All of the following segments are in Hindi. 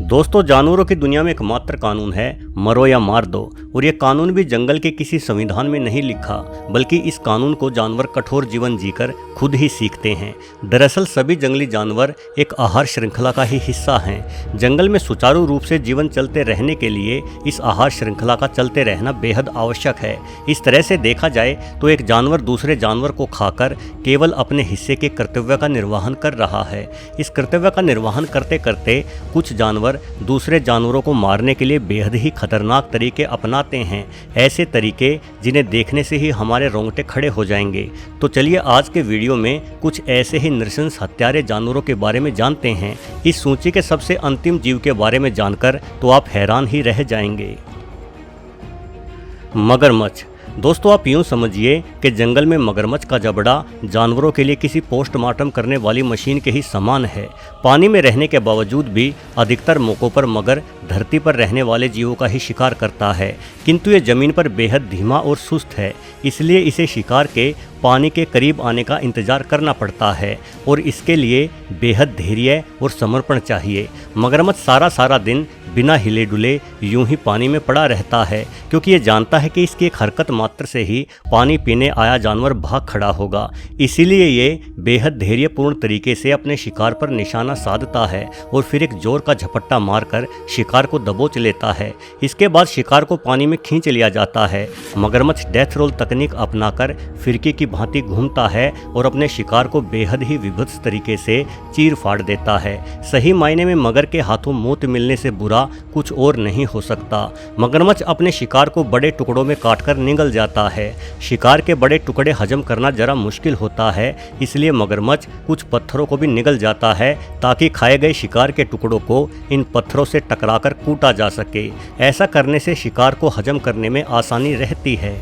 दोस्तों, जानवरों की दुनिया में एकमात्र कानून है मरो या मार दो। और ये कानून भी जंगल के किसी संविधान में नहीं लिखा, बल्कि इस कानून को जानवर कठोर जीवन जीकर खुद ही सीखते हैं। दरअसल सभी जंगली जानवर एक आहार श्रृंखला का ही हिस्सा हैं। जंगल में सुचारू रूप से जीवन चलते रहने के लिए इस आहार श्रृंखला का चलते रहना बेहद आवश्यक है। इस तरह से देखा जाए तो एक जानवर दूसरे जानवर को खाकर केवल अपने हिस्से के कर्तव्य का निर्वहन कर रहा है। इस कर्तव्य का निर्वहन करते करते कुछ जानवर दूसरे जानवरों को मारने के लिए बेहद ही खतरनाक तरीके अपनाते हैं, ऐसे तरीके जिन्हें देखने से ही हमारे रोंगटे खड़े हो जाएंगे। तो चलिए आज के वीडियो में कुछ ऐसे ही नृशंस हत्यारे जानवरों के बारे में जानते हैं। इस सूची के सबसे अंतिम जीव के बारे में जानकर तो आप हैरान ही रह जाएंगे। मगरमच्छ। दोस्तों, आप यूँ समझिए कि जंगल में मगरमच्छ का जबड़ा जानवरों के लिए किसी पोस्टमार्टम करने वाली मशीन के ही समान है। पानी में रहने के बावजूद भी अधिकतर मौक़ों पर मगर धरती पर रहने वाले जीवों का ही शिकार करता है, किंतु ये ज़मीन पर बेहद धीमा और सुस्त है, इसलिए इसे शिकार के पानी के करीब आने का इंतज़ार करना पड़ता है और इसके लिए बेहद धैर्य और समर्पण चाहिए। मगरमच्छ सारा दिन बिना हिले डुले यूं ही पानी में पड़ा रहता है, क्योंकि ये जानता है कि इसकी एक हरकत मात्र से ही पानी पीने आया जानवर भाग खड़ा होगा। इसीलिए ये बेहद धैर्यपूर्ण तरीके से अपने शिकार पर निशाना साधता है और फिर एक जोर का झपट्टा मारकर शिकार को दबोच लेता है। इसके बाद शिकार को पानी में खींच लिया जाता है। मगरमच्छ डेथ रोल तकनीक अपनाकर फिरकी की भांति घूमता है और अपने शिकार को बेहद ही विभत्स तरीके से चीर फाड़ देता है। सही मायने में मगर के हाथों मौत मिलने से बुरा कुछ और नहीं हो सकता। मगरमच्छ अपने शिकार को बड़े टुकड़ों में काटकर निगल जाता है। शिकार के बड़े टुकड़े हजम करना जरा मुश्किल होता है, इसलिए मगरमच्छ कुछ पत्थरों को भी निगल जाता है ताकि खाए गए शिकार के टुकड़ों को इन पत्थरों से टकराकर कूटा जा सके। ऐसा करने से शिकार को हजम करने में आसानी रहती है।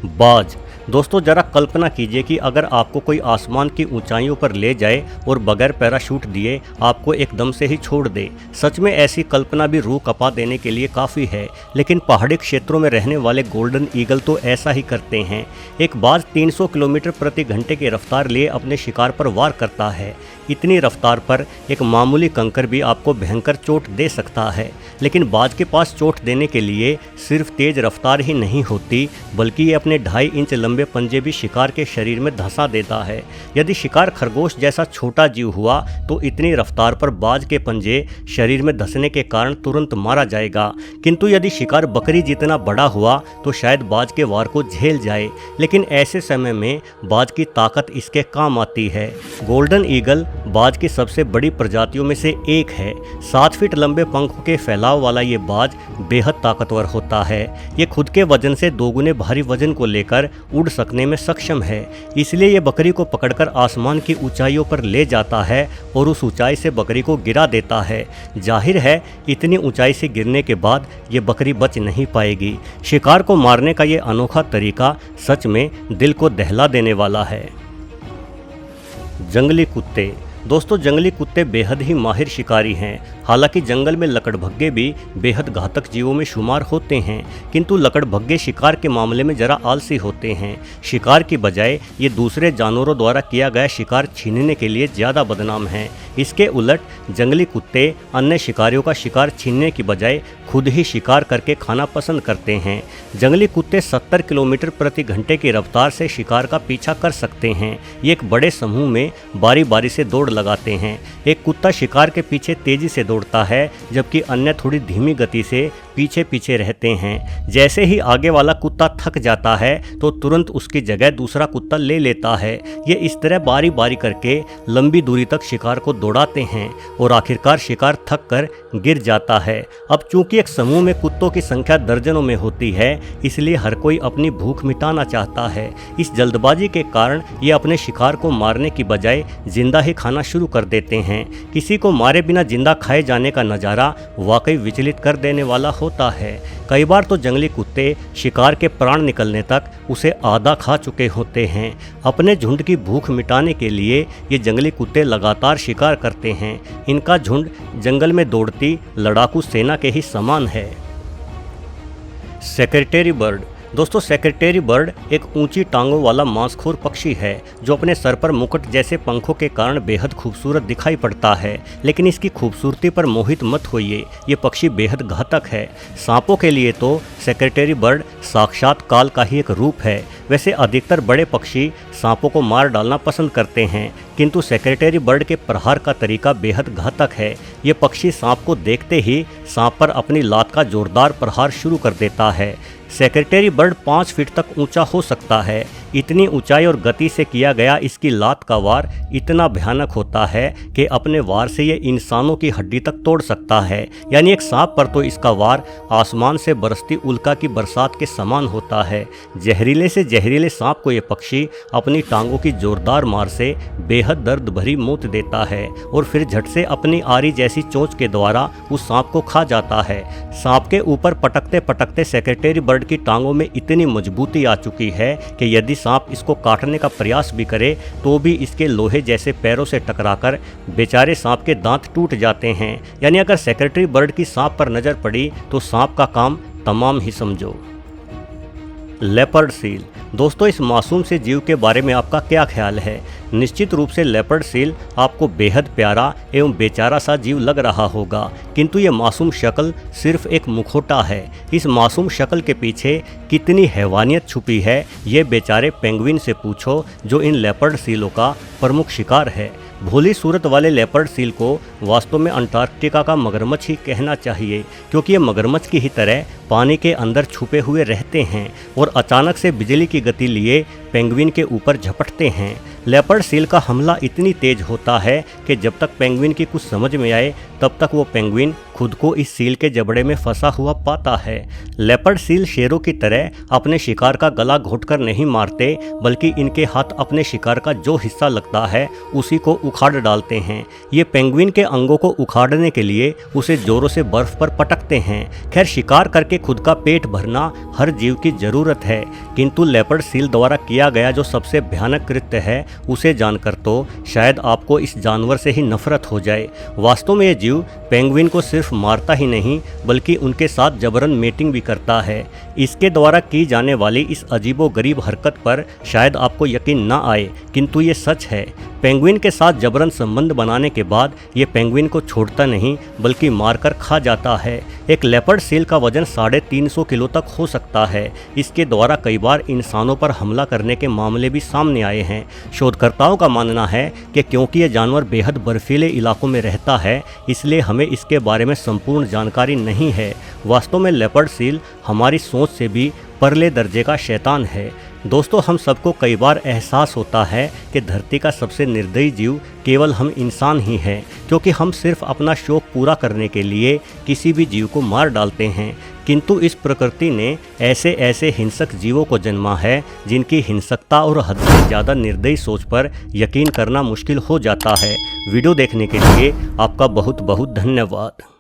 बाज। दोस्तों, जरा कल्पना कीजिए कि अगर आपको कोई आसमान की ऊंचाइयों पर ले जाए और बगैर पैराशूट दिए आपको एकदम से ही छोड़ दे। सच में ऐसी कल्पना भी रूह कपा देने के लिए काफ़ी है, लेकिन पहाड़ी क्षेत्रों में रहने वाले गोल्डन ईगल तो ऐसा ही करते हैं। एक बाज 300 किलोमीटर प्रति घंटे की रफ्तार लिए अपने शिकार पर वार करता है। इतनी रफ्तार पर एक मामूली कंकर भी आपको भयंकर चोट दे सकता है, लेकिन बाज के पास चोट देने के लिए सिर्फ तेज रफ्तार ही नहीं होती, बल्कि ये अपने 2.5 इंच लंबे पंजे भी शिकार के शरीर में धंसा देता है। यदि शिकार खरगोश जैसा छोटा जीव हुआ तो इतनी रफ्तार पर बाज के पंजे शरीर में धंसने के कारण तुरंत मारा जाएगा, किंतु यदि शिकार बकरी जितना बड़ा हुआ तो शायद बाज के वार को झेल जाए। लेकिन ऐसे समय में बाज की ताकत इसके काम आती है। गोल्डन ईगल बाज की सबसे बड़ी प्रजातियों में से एक है। 7 फीट लंबे पंखों के फैलाव वाला ये बाज बेहद ताकतवर होता है। ये खुद के वजन से 2 गुने भारी वजन को लेकर उड़ सकने में सक्षम है, इसलिए ये बकरी को पकड़कर आसमान की ऊंचाइयों पर ले जाता है और उस ऊंचाई से बकरी को गिरा देता है। जाहिर है इतनी ऊंचाई से गिरने के बाद ये बकरी बच नहीं पाएगी। शिकार को मारने का ये अनोखा तरीका सच में दिल को दहला देने वाला है। जंगली कुत्ते। दोस्तों, जंगली कुत्ते बेहद ही माहिर शिकारी हैं। हालांकि जंगल में लकड़भग्गे भी बेहद घातक जीवों में शुमार होते हैं, किंतु लकड़भग्गे शिकार के मामले में जरा आलसी होते हैं। शिकार की बजाय ये दूसरे जानवरों द्वारा किया गया शिकार छीनने के लिए ज़्यादा बदनाम हैं। इसके उलट जंगली कुत्ते अन्य शिकारियों का शिकार छीनने की बजाय खुद ही शिकार करके खाना पसंद करते हैं। जंगली कुत्ते 70 किलोमीटर प्रति घंटे की रफ्तार से शिकार का पीछा कर सकते हैं। ये एक बड़े समूह में बारी बारी से दौड़ लगाते हैं। एक कुत्ता शिकार के पीछे तेजी से दौड़ता है, जबकि अन्य थोड़ी धीमी गति से पीछे पीछे रहते हैं। जैसे ही आगे वाला कुत्ता थक जाता है तो तुरंत उसकी जगह दूसरा कुत्ता ले लेता है। ये इस तरह बारी बारी करके लंबी दूरी तक शिकार को दौड़ाते हैं और आखिरकार शिकार थक कर गिर जाता है। अब चूंकि एक समूह में कुत्तों की संख्या दर्जनों में होती है, इसलिए हर कोई अपनी भूख मिटाना चाहता है। इस जल्दबाजी के कारण ये अपने शिकार को मारने की बजाय जिंदा ही खाना शुरू कर देते हैं। किसी को मारे बिना जिंदा खाए जाने का नज़ारा वाकई विचलित कर देने वाला होता है। कई बार तो जंगली कुत्ते शिकार के प्राण निकलने तक उसे आधा खा चुके होते हैं। अपने झुंड की भूख मिटाने के लिए ये जंगली कुत्ते लगातार शिकार करते हैं। इनका झुंड जंगल में दौड़ती लड़ाकू सेना के ही समान है। Secretary bird. दोस्तों सेक्रेटरी बर्ड एक ऊंची टांगों वाला मांसखोर पक्षी है जो अपने सर पर मुकुट जैसे पंखों के कारण बेहद खूबसूरत दिखाई पड़ता है, लेकिन इसकी खूबसूरती पर मोहित मत होइए, ये पक्षी बेहद घातक है। सांपों के लिए तो सेक्रेटरी बर्ड साक्षात काल का ही एक रूप है। वैसे अधिकतर बड़े पक्षी सांपों को मार डालना पसंद करते हैं, किंतु सेक्रेटरी बर्ड के प्रहार का तरीका बेहद घातक है। ये पक्षी सांप को देखते ही सांप पर अपनी लात का जोरदार प्रहार शुरू कर देता है। सेक्रेटरी बर्ड 5 फीट तक ऊंचा हो सकता है। इतनी ऊंचाई और गति से किया गया इसकी लात का वार इतना भयानक होता है कि अपने वार से ये इंसानों की हड्डी तक तोड़ सकता है। यानी एक सांप पर तो इसका वार आसमान से बरसती उल्का की बरसात के समान होता है। जहरीले से जहरीले सांप को ये पक्षी अपनी टांगों की जोरदार मार से बेहद दर्द भरी मौत देता है और फिर झट से अपनी आरी जैसी चोंच के द्वारा उस सांप को खा जाता है। सांप के ऊपर पटकते पटकते सेक्रेटरी बर्ड की टांगों में इतनी मजबूती आ चुकी है कि यदि सांप इसको काटने का प्रयास भी करे तो भी इसके लोहे जैसे पैरों से टकराकर बेचारे सांप के दांत टूट जाते हैं। यानी अगर सेक्रेटरी बर्ड की सांप पर नजर पड़ी तो सांप का काम तमाम ही समझो। Leopard seal. दोस्तों इस मासूम से जीव के बारे में आपका क्या ख्याल है? निश्चित रूप से लेपर्ड सील आपको बेहद प्यारा एवं बेचारा सा जीव लग रहा होगा, किंतु ये मासूम शक्ल सिर्फ एक मुखौटा है। इस मासूम शक्ल के पीछे कितनी हैवानियत छुपी है ये बेचारे पेंगुइन से पूछो, जो इन लेपर्ड सीलों का प्रमुख शिकार है। भोली सूरत वाले लेपर्ड सील को वास्तव में अंटार्कटिका का मगरमच्छ ही कहना चाहिए, क्योंकि ये मगरमच्छ की ही तरह पानी के अंदर छुपे हुए रहते हैं और अचानक से बिजली की गति लिए पेंगुइन के ऊपर झपटते हैं। लेपर्ड सील का हमला इतनी तेज होता है कि जब तक पेंगुइन की कुछ समझ में आए तब तक वो पेंगुइन खुद को इस सील के जबड़े में फंसा हुआ पाता है। लेपर्ड सील शेरों की तरह अपने शिकार का गला घोंटकर नहीं मारते, बल्कि इनके हाथ अपने शिकार का जो हिस्सा लगता है उसी को उखाड़ डालते हैं। ये पेंगुइन के अंगों को उखाड़ने के लिए उसे जोरों से बर्फ पर पटकते हैं। खैर शिकार करके खुद का पेट भरना हर जीव की जरूरत है, किंतु लेपर्ड सील द्वारा किया गया जो सबसे भयानक कृत्य है उसे जानकर तो शायद आपको इस जानवर से ही नफरत हो जाए। वास्तव में ये जीव पेंगुइन को सिर्फ मारता ही नहीं बल्कि उनके साथ जबरन मेटिंग भी करता है। इसके द्वारा की जाने वाली इस अजीबोगरीब हरकत पर शायद आपको यकीन ना आए, किंतु ये सच है। पेंगुइन के साथ जबरन संबंध बनाने के बाद ये पेंगुइन को छोड़ता नहीं बल्कि मारकर खा जाता है। एक लेपर्ड सील का वजन 350 किलो तक हो सकता है। इसके द्वारा कई बार इंसानों पर हमला करने के मामले भी सामने आए हैं। शोधकर्ताओं का मानना है कि क्योंकि यह जानवर बेहद बर्फीले इलाकों में रहता है इसलिए हमें इसके बारे में संपूर्ण जानकारी नहीं है। वास्तव में लेपर्ड सील हमारी सोच से भी परले दर्जे का शैतान है। दोस्तों हम सबको कई बार एहसास होता है कि धरती का सबसे निर्दयी जीव केवल हम इंसान ही हैं, क्योंकि हम सिर्फ अपना शौक पूरा करने के लिए किसी भी जीव को मार डालते हैं। किंतु इस प्रकृति ने ऐसे ऐसे हिंसक जीवों को जन्मा है जिनकी हिंसकता और हद से ज़्यादा निर्दयी सोच पर यकीन करना मुश्किल हो जाता है। वीडियो देखने के लिए आपका बहुत बहुत धन्यवाद।